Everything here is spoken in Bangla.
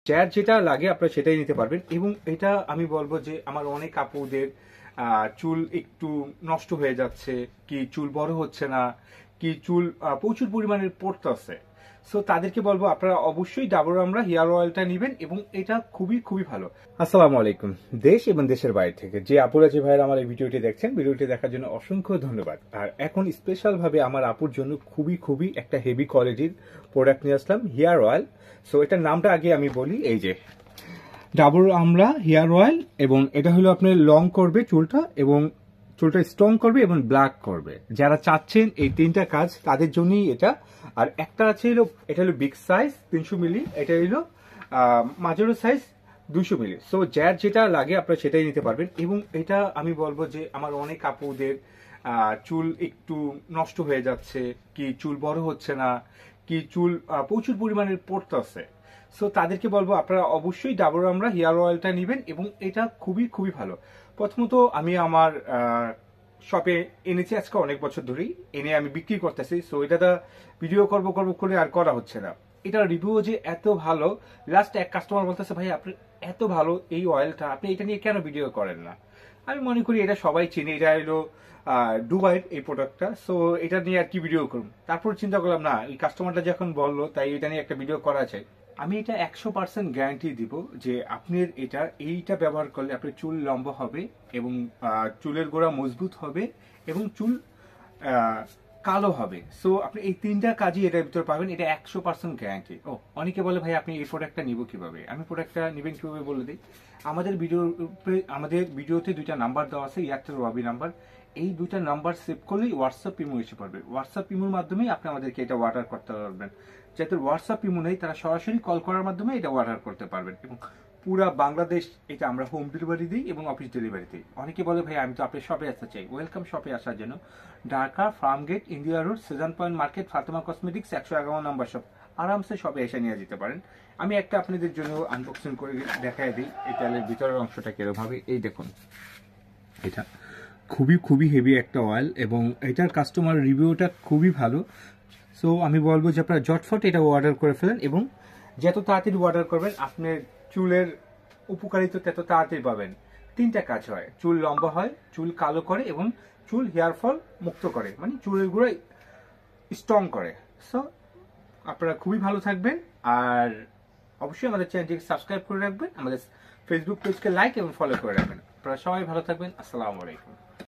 যার যেটা লাগে আপনারা সেটাই নিতে পারবেন। এবং এটা আমি বলবো যে আমার অনেক আপুদের চুল একটু নষ্ট হয়ে যাচ্ছে, কি চুল বড় হচ্ছে না, কি চুল প্রচুর পরিমাণের পড়তেছে। সো তাদেরকে বলবো আপনারা অবশ্যই ডাবর আমরা হেয়ার অয়েলটা নেবেন এবং এটা খুবই খুবই ভালো। আসসালামু আলাইকুম। দেশ এবং দেশের বাইরে থেকে যে আপুরা যে ভাইয়ের আমার এই ভিডিওটি দেখছেন, ভিডিওটি দেখার জন্য অসংখ্য ধন্যবাদ। আর এখন স্পেশাল ভাবে আমার আপুর জন্য খুবই খুবই একটা হেভি কোয়ালিটির প্রোডাক্ট নিয়ে আসলাম, হেয়ার অয়েল। সো এটার নামটা আগে আমি বলি, এই যে ডাবর আমরা হেয়ার অয়েল। এবং এটা হলো আপনার লং করবে চুলটা, এবং চুলটা স্ট্রং করবে এবং ব্ল্যাক করবে। যারা চাচ্ছেন এই তিনটা কাজ তাদের জন্যই এটা। আর একটা আছে হলো, এটা হলো বিগ সাইজ 300 মিলি, এটা হলো মাঝারি সাইজ 200 মিলি। সো যার যেটা লাগে আপনারা সেটাই নিতে পারবেন। এবং এটা আমি বলবো যে আমার অনেক আপুদের চুল একটু নষ্ট হয়ে যাচ্ছে, কি চুল বড় হচ্ছে না, কি চুল প্রচুর পরিমাণের পড়তেছে। সো তাদেরকে বলবো আপনারা অবশ্যই ডাবর আমরা হেয়ার অয়েলটা নেবেন এবং এটা খুবই খুবই ভালো। প্রথমত আমি আমার শপে এনেছি আজকে অনেক বছর ধরেই, এনে আমি বিক্রি করতেছি। সো এটা ভিডিও করব করব করে আর করা হচ্ছে না। এটার রিভিউ যে এত ভালো, লাস্ট এক কাস্টমার বলতেছে ভাই আপনি এত ভালো এই অয়েলটা, আপনি এটা নিয়ে কেন ভিডিও করেন না। আমি মনে করি এটা সবাই চিনি, এটা হলো ডুবাইয়ের এই প্রোডাক্টটা। সো এটা নিয়ে আর কি ভিডিও করুন। তারপর চিন্তা করলাম না, এই কাস্টমারটা যখন বললো তাই এটা নিয়ে একটা ভিডিও করা যায়। আমি এটা 100% গ্যারান্টি দিব যে আপনার এইটা ব্যবহার করলে আপনার চুল লম্বা হবে এবং চুলের গোড়া মজবুত হবে এবং চুল কালো হবে। সো আপনি এই তিনটা কাজই এটার ভিতরে পাবেন, এটা 100% গ্যারান্টি। ও অনেকে বলে ভাই আপনি এই প্রোডাক্টটা নিব কিভাবে, আমি প্রোডাক্টটা নেবেন কিভাবে বলে দিই। আমাদের ভিডিওতে দুইটা নাম্বার দেওয়া আছে, এয়ারটেল ওয়াবি নাম্বার। এই দুইটা নাম্বার সেভ করলেই হোয়াটসঅ্যাপ ইমো এসে পড়বে। হোয়াটসঅ্যাপ ইমোর মাধ্যমেই আপনি আমাদেরকে এটা অর্ডার করতে পারবেন। যাদের হোয়াটসঅ্যাপ ইমো নেই তারা সরাসরি কল করার মাধ্যমে এটা অর্ডার করতে পারবেন। এবং পুরা বাংলাদেশ এটা আমরা হোম ডেলিভারি দিই এবং অফিস ডেলিভারি দিই। অনেকে বলে ভাই আমি তো আপনার শপে আসতে চাই। ওয়েলকাম শপে আসার জন্য। Dhaka Farmgate, India road, Shezan point market, Fatema cosmetics, 111 নম্বর শপ। আরামসে শপে এসে নিয়ে যেতে পারেন। আমি একটা আপনাদের জন্য আনবক্সিং করে দেখাই দিই এই তেলের ভিতরের অংশটা কিরকম ভাবে। এই দেখুন, এটা খুবই খুবই হেভি একটা অয়েল এবং এটার কাস্টমার রিভিউটা খুবই ভালো। সো আমি বলবো যে আপনারা ঝটফট এটা অর্ডার করে ফেলেন এবং যত তাড়াতাড়ি অর্ডার করবেন আপনার চুলের উপকারিতা তত তাড়াতাড়ি পাবেন। তিনটা কাজ হয়, চুল লম্বা হয়, চুল কালো করে এবং চুল হেয়ার ফল মুক্ত করে, মানে চুলের গুঁড়ো স্ট্রং করে। সো আপনারা খুবই ভালো থাকবেন। আর অবশ্যই আমাদের চ্যানেলটিকে সাবস্ক্রাইব করে রাখবেন, আমাদের ফেসবুক পেজকে লাইক এবং ফলো করে রাখবেন। আপনারা সবাই ভালো থাকবেন। আসসালামু আলাইকুম।